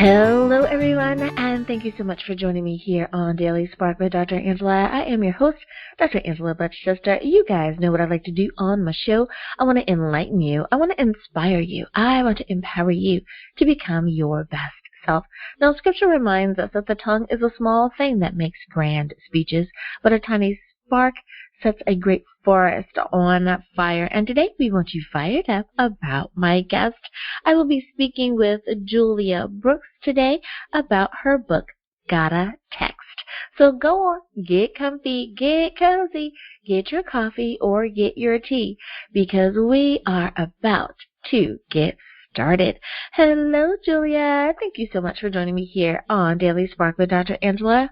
Hello, everyone, and thank you so much for joining me here on Daily Spark with Dr. Angela. I am your host, Dr. Angela Butchester. You guys know what I like to do on my show. I want to enlighten you. I want to inspire you. I want to empower you to become your best self. Now, Scripture reminds us that the tongue is a small thing that makes grand speeches, but a tiny spark sets a great forest on fire. And today we want you fired up about my guest. I will be speaking with Julia Brooks today about her book, Gotta Text. So go on, get comfy, get cozy, get your coffee or get your tea, because we are about to get started. Hello, Julia. Thank you so much for joining me here on Daily Spark with Dr. Angela.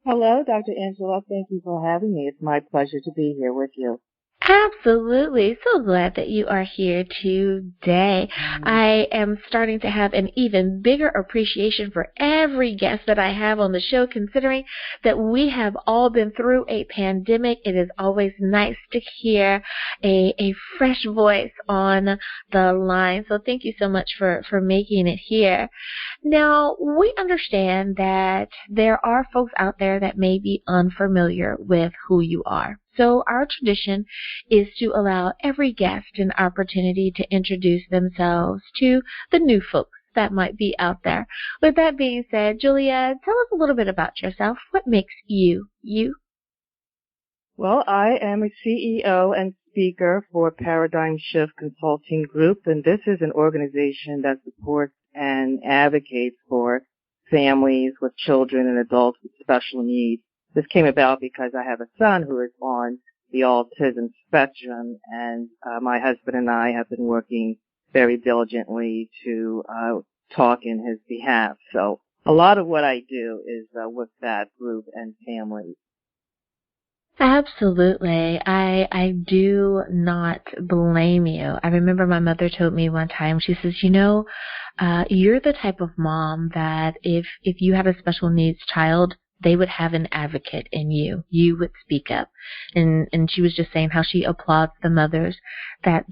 Hello, Dr. Angela. Thank you for having me. It's my pleasure to be here with you. Absolutely. So glad that you are here today. I am starting to have an even bigger appreciation for every guest that I have on the show, considering that we have all been through a pandemic. It is always nice to hear a fresh voice on the line. So thank you so much for making it here. Now, we understand that there are folks out there that may be unfamiliar with who you are. So our tradition is to allow every guest an opportunity to introduce themselves to the new folks that might be out there. With that being said, Julia, tell us a little bit about yourself. What makes you, you? Well, I am a CEO and speaker for Paradigm Shift Consulting Group, and this is an organization that supports and advocates for families with children and adults with special needs. This came about because I have a son who is on the autism spectrum, and my husband and I have been working very diligently to talk in his behalf. So a lot of what I do is with that group and family. Absolutely. I do not blame you. I remember my mother told me one time, she says, you're the type of mom that if you had a special needs child, they would have an advocate in you. You would speak up. And she was just saying how she applauds the mothers that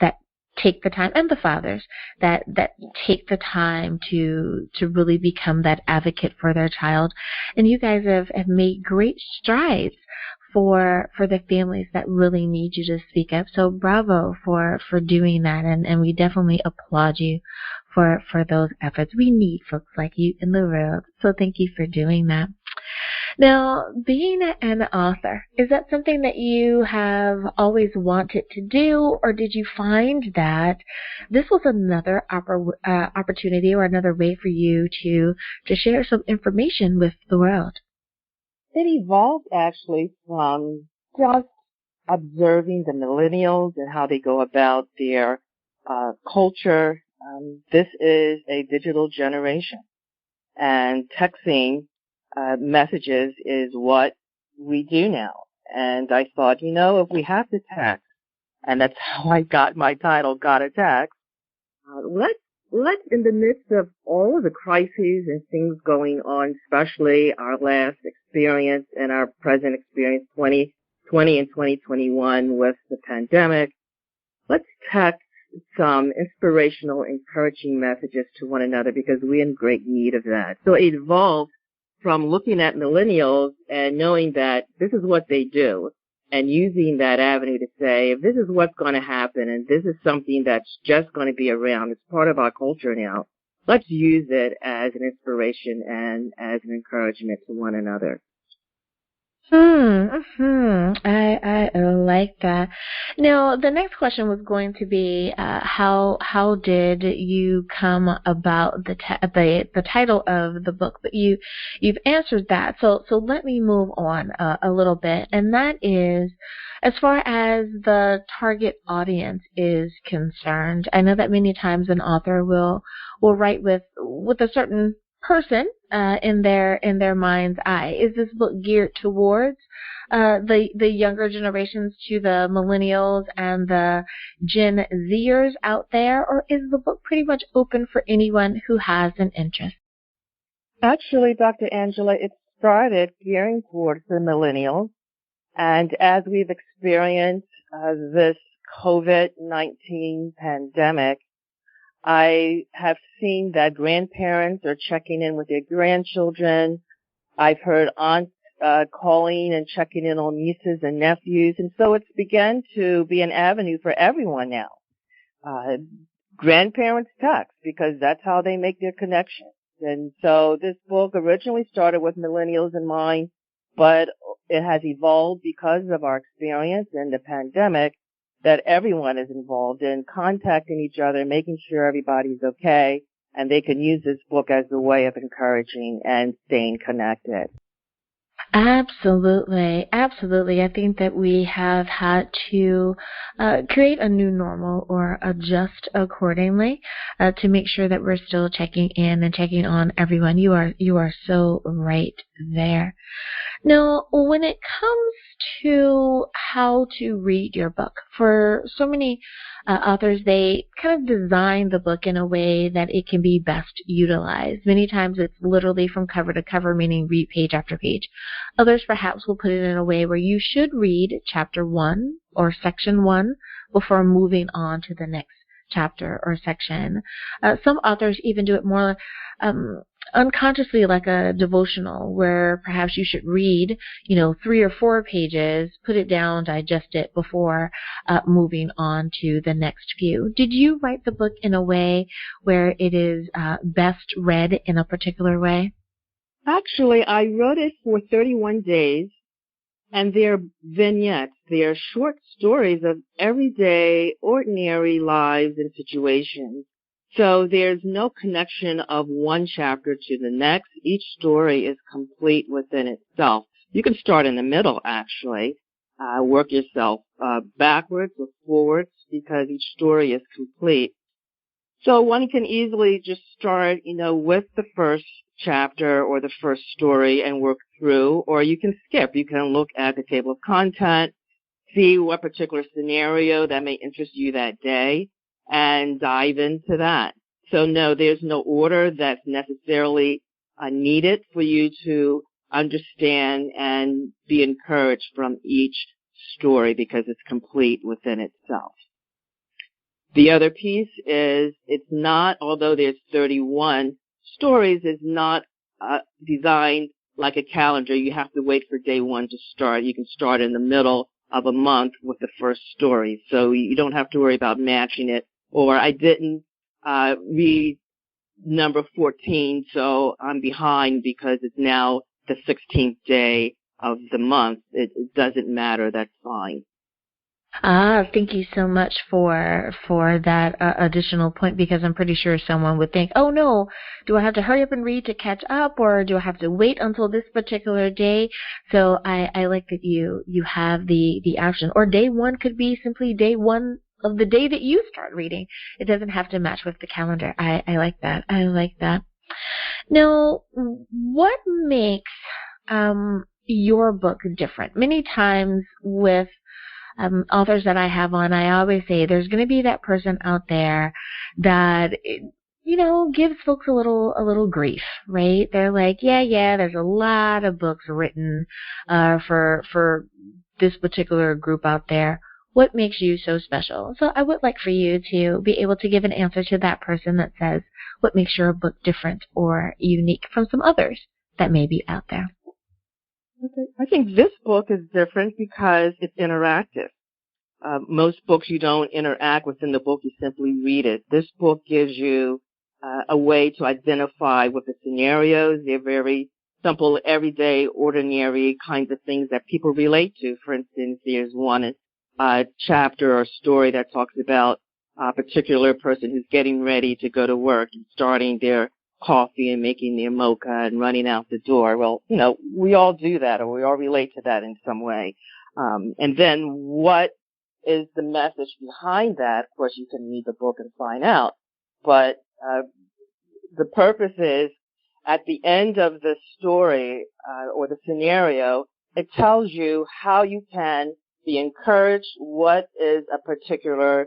take the time, and the fathers that take the time to really become that advocate for their child. And you guys have made great strides for the families that really need you to speak up. So bravo for doing that, and we definitely applaud you for those efforts. We need folks like you in the world. So thank you for doing that. Now, being an author, is that something that you have always wanted to do, or did you find that this was another opportunity or another way for you to share some information with the world? It evolved actually from just observing the millennials and how they go about their culture. This is a digital generation, and texting messages is what we do now. And I thought, if we have to text, and that's how I got my title, Gotta Text, let's in the midst of all of the crises and things going on, especially our last experience and our present experience, 2020 and 2021 with the pandemic, let's text some inspirational, encouraging messages to one another, because we're in great need of that. So it evolved from looking at millennials and knowing that this is what they do, and using that avenue to say, if this is what's going to happen, and this is something that's just going to be around, it's part of our culture now, let's use it as an inspiration and as an encouragement to one another. I like that. Now, the next question was going to be, how did you come about the title of the book? But you've answered that. So let me move on a little bit, and that is, as far as the target audience is concerned. I know that many times an author will write with a certain person in their mind's eye. Is this book geared towards the younger generations, to the millennials and the Gen Zers out there, or is the book pretty much open for anyone who has an interest? Actually, Dr. Angela, it started gearing towards the millennials, and as we've experienced this COVID-19 pandemic, I have seen that grandparents are checking in with their grandchildren. I've heard aunts calling and checking in on nieces and nephews, and so it's begun to be an avenue for everyone now. Uh, Grandparents text because that's how they make their connections. And so this book originally started with millennials in mind, but it has evolved because of our experience in the pandemic that everyone is involved in contacting each other, making sure everybody's okay, and they can use this book as a way of encouraging and staying connected. Absolutely, absolutely. I think that we have had to create a new normal or adjust accordingly to make sure that we're still checking in and checking on everyone. You are so right there. Now, when it comes to how to read your book, for so many authors, they kind of design the book in a way that it can be best utilized. Many times it's literally from cover to cover, meaning read page after page. Others perhaps will put it in a way where you should read chapter 1 or section 1 before moving on to the next chapter or section. Some authors even do it more unconsciously, like a devotional, where perhaps you should read, 3 or 4 pages, put it down, digest it before moving on to the next few. Did you write the book in a way where it is best read in a particular way? Actually, I wrote it for 31 days, and they're vignettes. They're short stories of everyday, ordinary lives and situations. So there's no connection of one chapter to the next. Each story is complete within itself. You can start in the middle, actually. Work yourself backwards or forwards because each story is complete. So one can easily just start, with the first chapter or the first story and work through, or you can skip. You can look at the table of content, see what particular scenario that may interest you that day, and dive into that. So no, there's no order that's necessarily needed for you to understand and be encouraged from each story because it's complete within itself. The other piece is it's not, although there's 31 stories, it's not designed like a calendar. You have to wait for day 1 to start. You can start in the middle of a month with the first story. So you don't have to worry about matching it. Or I didn't read number 14, so I'm behind because it's now the 16th day of the month. It doesn't matter. That's fine. Thank you so much for that additional point, because I'm pretty sure someone would think, oh no, do I have to hurry up and read to catch up, or do I have to wait until this particular day? So I like that you have the option. Or day 1 could be simply day 1 of the day that you start reading. It doesn't have to match with the calendar. I like that. I like that. Now, what makes your book different? Many times with authors that I have on, I always say there's going to be that person out there that, gives folks a little grief, right? They're like, yeah, there's a lot of books written for this particular group out there. What makes you so special? So I would like for you to be able to give an answer to that person that says, what makes your book different or unique from some others that may be out there? Okay. I think this book is different because it's interactive. Most books you don't interact within the book, you simply read it. This book gives you a way to identify with the scenarios. They're very simple, everyday, ordinary kinds of things that people relate to. For instance, there's one chapter or story that talks about a particular person who's getting ready to go to work and starting their coffee and making their mocha and running out the door. Well, we all do that, or we all relate to that in some way. And then what is the message behind that? Of course, you can read the book and find out. But the purpose is, at the end of the story or the scenario, it tells you how you can be encouraged, what is a particular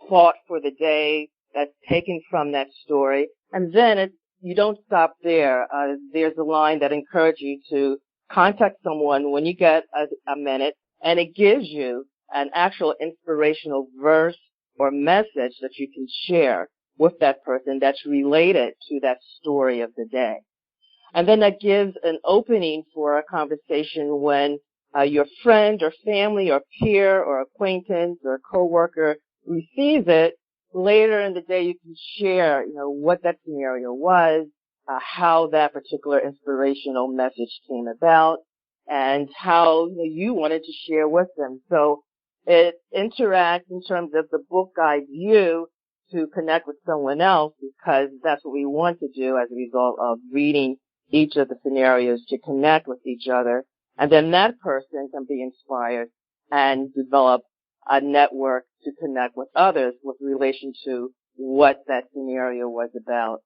thought for the day that's taken from that story. And then you don't stop there. There's a line that encourages you to contact someone when you get a minute, and it gives you an actual inspirational verse or message that you can share with that person that's related to that story of the day. And then that gives an opening for a conversation when your friend or family or peer or acquaintance or coworker receives it. Later in the day, you can share, what that scenario was, how that particular inspirational message came about, and how you wanted to share with them. So it interacts in terms of the book guides you to connect with someone else, because that's what we want to do as a result of reading each of the scenarios, to connect with each other. And then that person can be inspired and develop a network to connect with others with relation to what that scenario was about.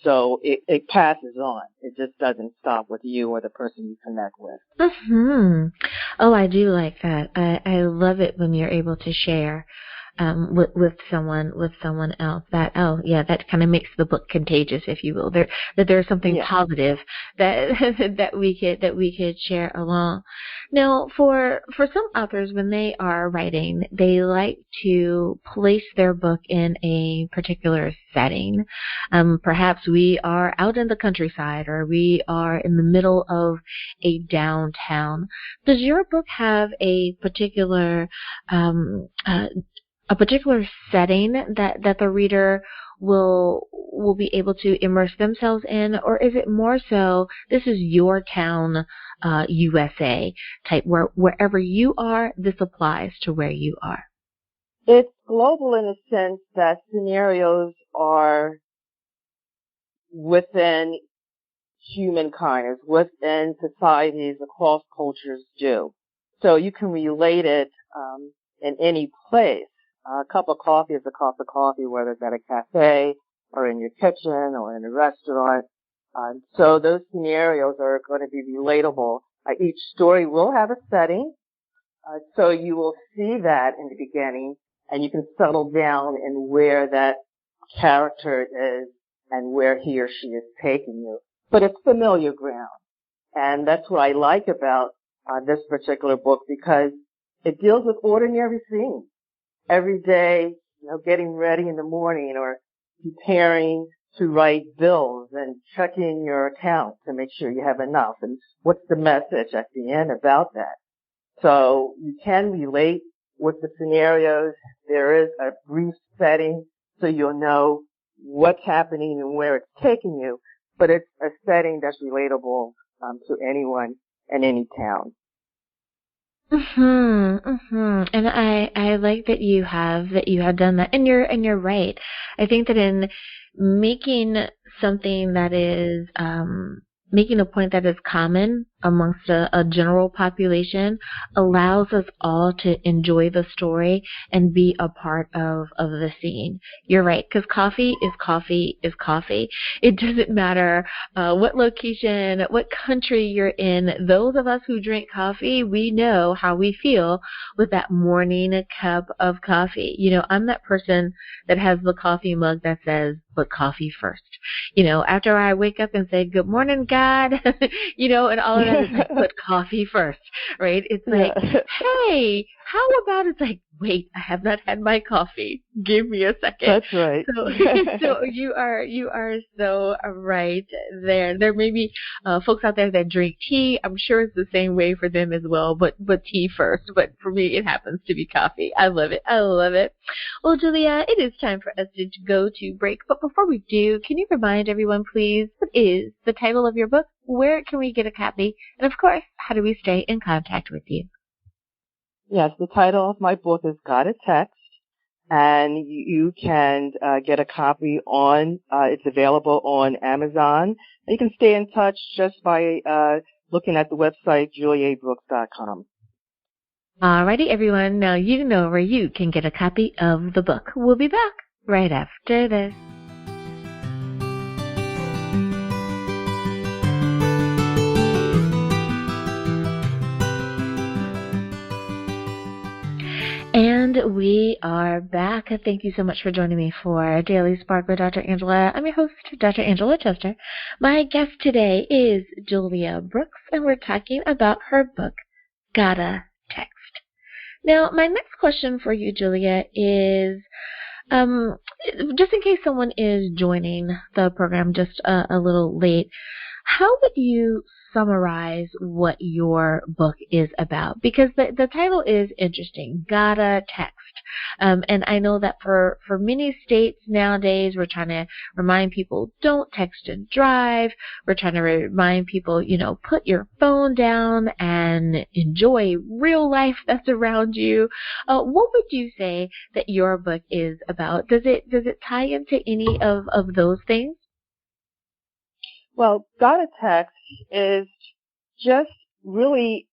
So it passes on. It just doesn't stop with you or the person you connect with. Mm-hmm. Oh, I do like that. I love it when you're able to share with someone else. That that kind of makes the book contagious, if you will. That there's something positive that that we could share along. Now, for some authors, when they are writing, they like to place their book in a particular setting. Perhaps we are out in the countryside, or we are in the middle of a downtown. Does your book have a particular setting that the reader will be able to immerse themselves in, or is it more so this is your town, USA type, wherever you are, this applies to where you are? It's global in a sense that scenarios are within humankind, within societies across cultures do. So you can relate it in any place. A cup of coffee is a cup of coffee, whether it's at a cafe or in your kitchen or in a restaurant. So those scenarios are going to be relatable. Each story will have a setting, so you will see that in the beginning, and you can settle down in where that character is and where he or she is taking you. But it's familiar ground, and that's what I like about this particular book, because it deals with ordinary things. Every day, getting ready in the morning or preparing to write bills and checking your account to make sure you have enough, and what's the message at the end about that. So you can relate with the scenarios. There is a brief setting so you'll know what's happening and where it's taking you, but it's a setting that's relatable to anyone in any town. And I like that you have done that, and you're right. I think that in making something that is making a point that is common amongst a general population allows us all to enjoy the story and be a part of the scene. You're right, because coffee is coffee is coffee. It doesn't matter what location, what country you're in. Those of us who drink coffee, we know how we feel with that morning cup of coffee. I'm that person that has the coffee mug that says, put coffee first. After I wake up and say, good morning, God, and all of that, it's like, put coffee first, right? It's like, hey, how about it's like, wait, I have not had my coffee. Give me a second. That's right. So you are so right there. There may be folks out there that drink tea. I'm sure it's the same way for them as well, but tea first. But for me, it happens to be coffee. I love it. I love it. Well, Julia, it is time for us to go to break. But before we do, can you remind everyone, please, what is the title of your book? Where can we get a copy? And of course, how do we stay in contact with you? Yes, the title of my book is Got a Text, and you can get a copy it's available on Amazon. You can stay in touch just by looking at the website, juliabrooks.com. Alrighty, everyone. Now you know where you can get a copy of the book. We'll be back right after this. And we are back. Thank you so much for joining me for Daily Spark with Dr. Angela. I'm your host, Dr. Angela Chester. My guest today is Julia Brooks, and we're talking about her book, Got a Text. Now, my next question for you, Julia, is um, just in case someone is joining the program just a little late, how would you summarize what your book is about? Because the title is interesting, Gotta Text. And I know that for many states nowadays, we're trying to remind people, don't text and drive. We're trying to remind people, put your phone down and enjoy real life that's around you. What would you say that your book is about? Does it tie into any of those things? Well, Gotta Text is just really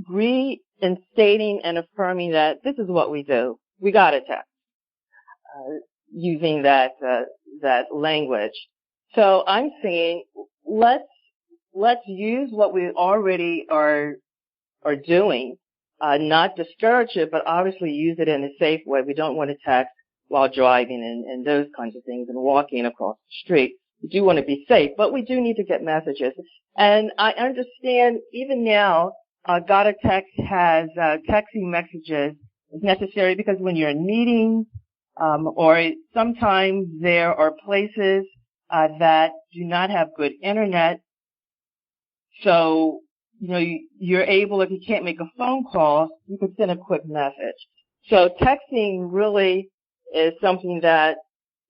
reinstating and affirming that this is what we do. We gotta text, using that language. So I'm saying let's use what we already are doing, not discourage it, but obviously use it in a safe way. We don't want to text while driving and those kinds of things and walking across the street. We do want to be safe, but we do need to get messages. And I understand even now, Gotta Text has texting messages is necessary because when you're in meetings, or sometimes there are places that do not have good internet. So, you're able, if you can't make a phone call, you can send a quick message. So texting really is something that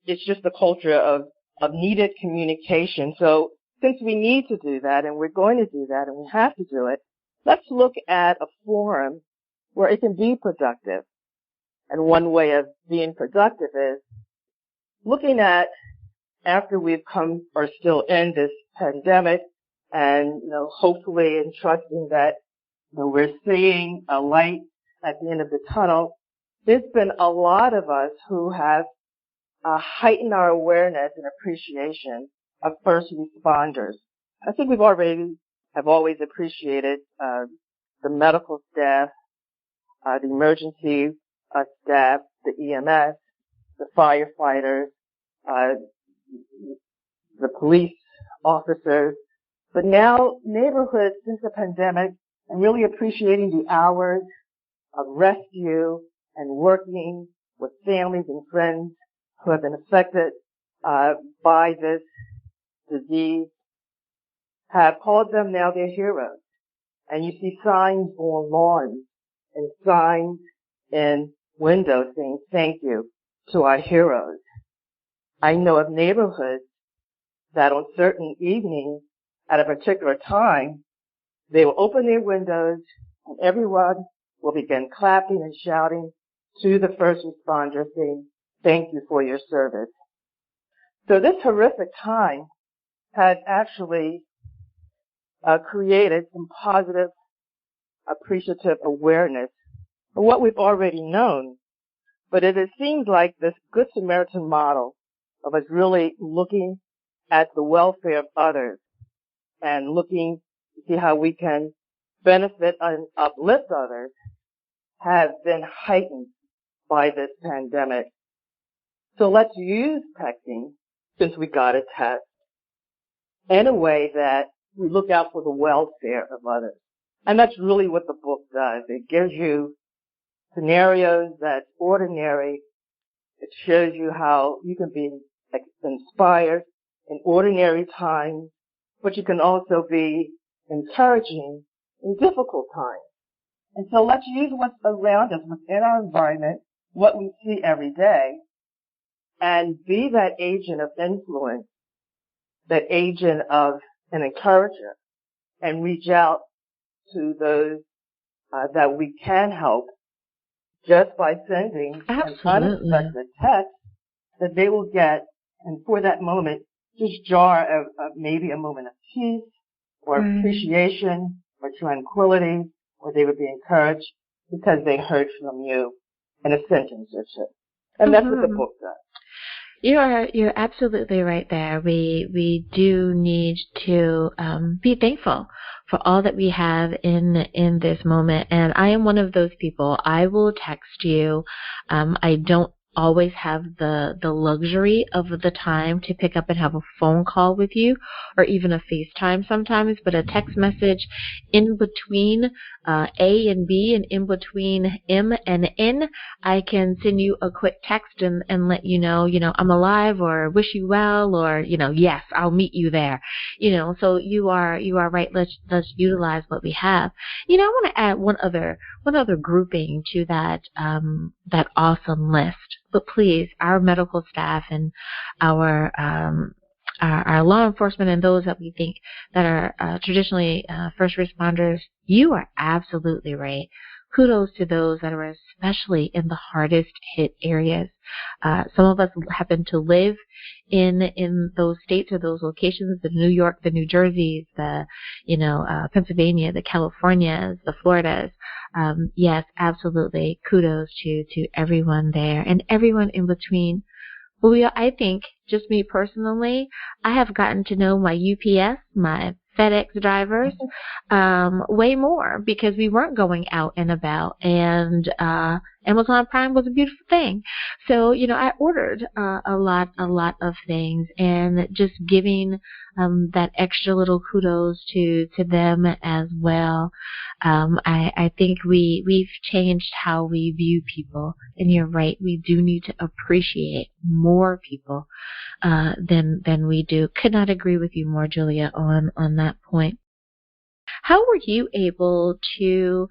it's just the culture of needed communication. So since we need to do that and we're going to do that and we have to do it, let's look at a forum where it can be productive. And one way of being productive is looking at after we've come or still in this pandemic and, hopefully and trusting that we're seeing a light at the end of the tunnel. There's been a lot of us who have heightened our awareness and appreciation of first responders. I think we've always appreciated the medical staff, the emergency staff, the EMS, the firefighters, the police officers. But now neighborhoods since the pandemic and really appreciating the hours of rescue and working with families and friends who have been affected by this disease have called them now their heroes. And you see signs on lawns and signs in windows saying thank you to our heroes. I know of neighborhoods that on certain evenings at a particular time, they will open their windows and everyone will begin clapping and shouting to the first responders saying, thank you for your service. So this horrific time has actually created some positive, appreciative awareness of what we've already known. But it seems like this Good Samaritan model of us really looking at the welfare of others and looking to see how we can benefit and uplift others have been heightened by this pandemic. So let's use texting, since we got a text, in a way that we look out for the welfare of others. And that's really what the book does. It gives you scenarios that's ordinary. It shows you how you can be inspired in ordinary times, but you can also be encouraging in difficult times. And so let's use what's around us within our environment, what we see every day, and be that agent of influence, that agent of an encourager, and reach out to those that we can help just by sending an unexpected text that they will get, and for that moment, just jar maybe a moment of peace or appreciation or tranquility, or they would be encouraged because they heard from you in a sentence or two. And that's what the book does. You're absolutely right there. We do need to be thankful for all that we have in this moment. And I am one of those people. I will text you. I don't always have the luxury of the time to pick up and have a phone call with you or even a FaceTime sometimes, but a text message in between A and B, and in between M and N, I can send you a quick text and let you know, I'm alive, or wish you well, or, yes, I'll meet you there. So you are right. Let's utilize what we have. I want to add one other grouping to that awesome list. But please, our medical staff and our law enforcement and those that we think that are traditionally first responders, you are absolutely right. Kudos to those that are especially in the hardest hit areas. Some of us happen to live in those states or those locations, the New York, the New Jerseys, the Pennsylvania, the Californias, the Floridas. Yes, absolutely. Kudos to everyone there and everyone in between. Well, I think, just me personally, I have gotten to know my UPS, my FedEx drivers, way more because we weren't going out and about, and Amazon Prime was a beautiful thing. So, I ordered a lot of things, and just giving that extra little kudos to them as well. I think we've changed how we view people, and you're right, we do need to appreciate more people than we do. Could not agree with you more, Julia, on that point. How were you able to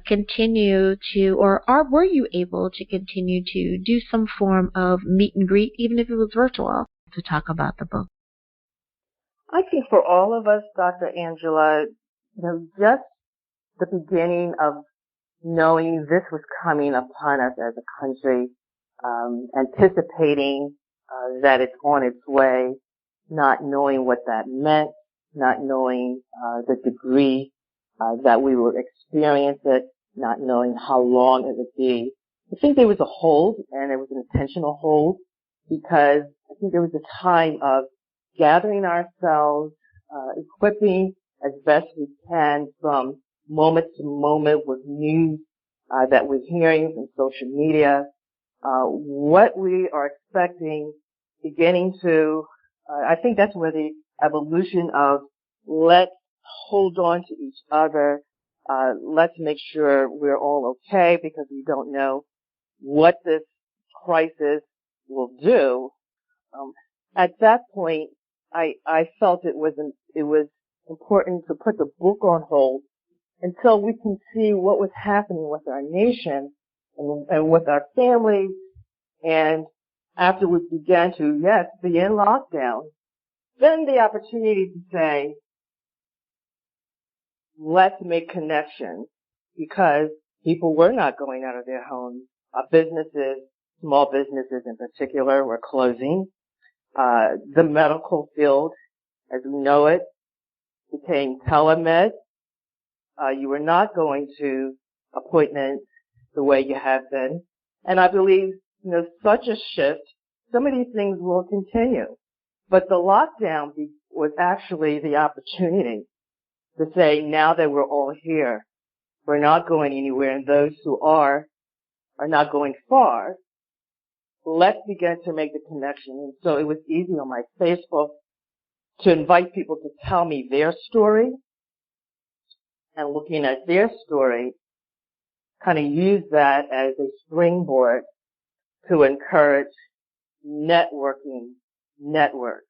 continue to, or were you able to continue to do some form of meet and greet, even if it was virtual, to talk about the book? I think for all of us, Dr. Angela, just the beginning of knowing this was coming upon us as a country, anticipating that it's on its way, not knowing what that meant, not knowing the degree that we would experience it, not knowing how long it would be. I think there was a hold, and it was an intentional hold, because I think there was a time of gathering ourselves, equipping as best we can from moment to moment with news that we're hearing from social media, what we are expecting, beginning to, I think that's where the evolution of let's hold on to each other, let's make sure we're all okay because we don't know what this crisis will do. At that point, I felt it was important to put the book on hold until we can see what was happening with our nation and with our families. And after we began to, yes, be in lockdown, then the opportunity to say, let's make connections, because people were not going out of their homes. Businesses, small businesses in particular, were closing. The medical field, as we know it, became telemed. You were not going to appointments the way you have been. And I believe, such a shift, some of these things will continue. But the lockdown was actually the opportunity to say, now that we're all here, we're not going anywhere, and those who are not going far, let's begin to make the connection. And so it was easy on my Facebook to invite people to tell me their story, and looking at their story, kind of use that as a springboard to encourage networking networks.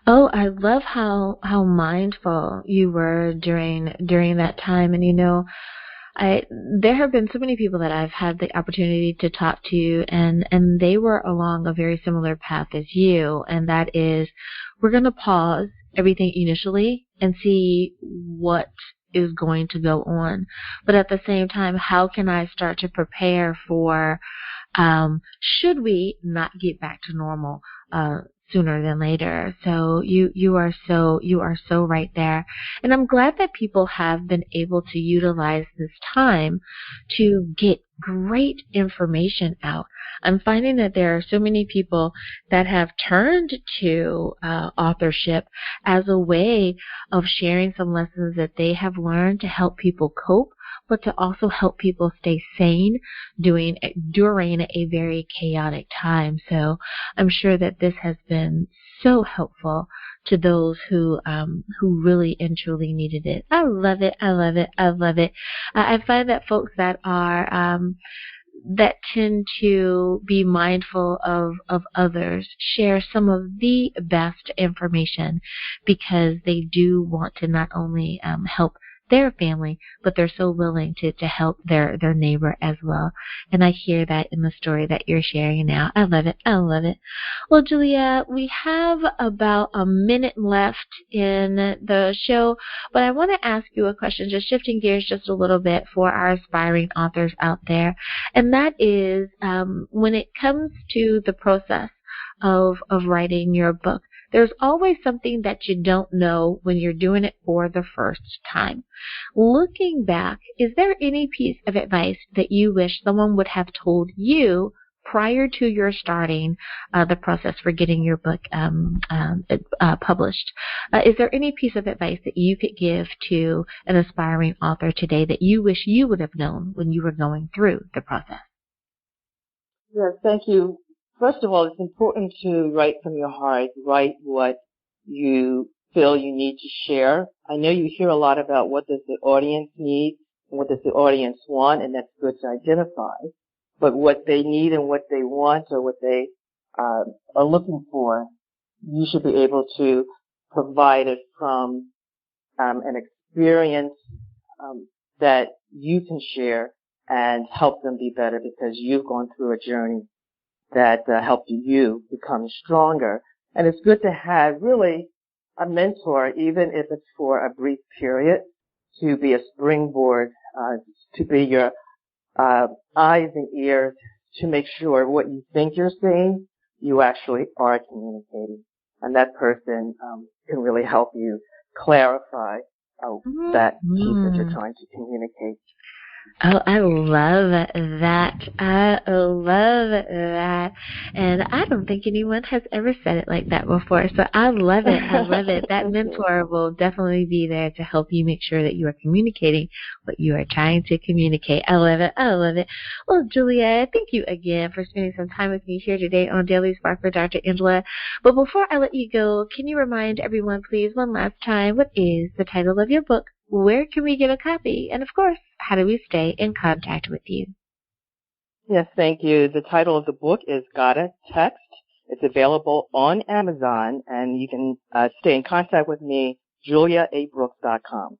Oh, I love how mindful you were during that time. And there have been so many people that I've had the opportunity to talk to, and they were along a very similar path as you, and that is, we're going to pause everything initially and see what is going to go on. But at the same time, how can I start to prepare for should we not get back to normal sooner than later? So you are so right there. And I'm glad that people have been able to utilize this time to get great information out. I'm finding that there are so many people that have turned to authorship as a way of sharing some lessons that they have learned to help people cope but to also help people stay sane during a very chaotic time. So I'm sure that this has been so helpful to those who really and truly needed it. I love it. I love it. I love it. I find that folks that are that tend to be mindful of others share some of the best information because they do want to not only help their family, but they're so willing to help their neighbor as well. And I hear that in the story that you're sharing now. I love it. I love it. Well, Julia, we have about a minute left in the show, but I want to ask you a question, just shifting gears just a little bit for our aspiring authors out there. And that is, when it comes to the process of writing your book, there's always something that you don't know when you're doing it for the first time. Looking back, is there any piece of advice that you wish someone would have told you prior to your starting the process for getting your book published? Is there any piece of advice that you could give to an aspiring author today that you wish you would have known when you were going through the process? Yes, thank you. First of all, it's important to write from your heart, write what you feel you need to share. I know you hear a lot about what does the audience need and what does the audience want, and that's good to identify. But what they need and what they want or what they are looking for, you should be able to provide it from an experience that you can share and help them be better because you've gone through a journey that helped you become stronger. And it's good to have really a mentor, even if it's for a brief period, to be a springboard, to be your eyes and ears, to make sure what you think you're saying, you actually are communicating. And that person can really help you clarify that piece that you're trying to communicate. Oh, I love that. I love that. And I don't think anyone has ever said it like that before. So I love it. I love it. That mentor will definitely be there to help you make sure that you are communicating what you are trying to communicate. I love it. I love it. Well, Julia, thank you again for spending some time with me here today on Daily Spark with Dr. Angela. But before I let you go, can you remind everyone, please, one last time, what is the title of your book? Where can we get a copy? And of course, how do we stay in contact with you? Yes, thank you. The title of the book is Gotta Text. It's available on Amazon, and you can stay in contact with me, juliaabrooks.com.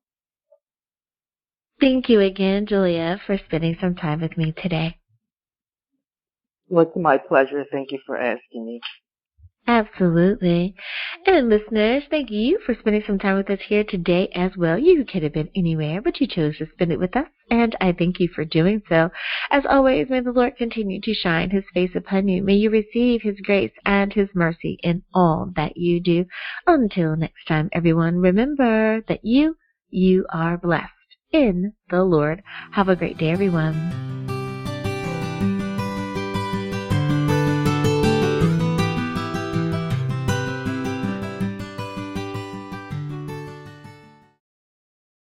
Thank you again, Julia, for spending some time with me today. Well, it's my pleasure. Thank you for asking me. Absolutely. And listeners, thank you for spending some time with us here today as well. You could have been anywhere, but you chose to spend it with us, and I thank you for doing so. As always, may the Lord continue to shine His face upon you. May you receive His grace and His mercy in all that you do. Until next time, everyone, remember that you are blessed in the Lord. Have a great day, everyone.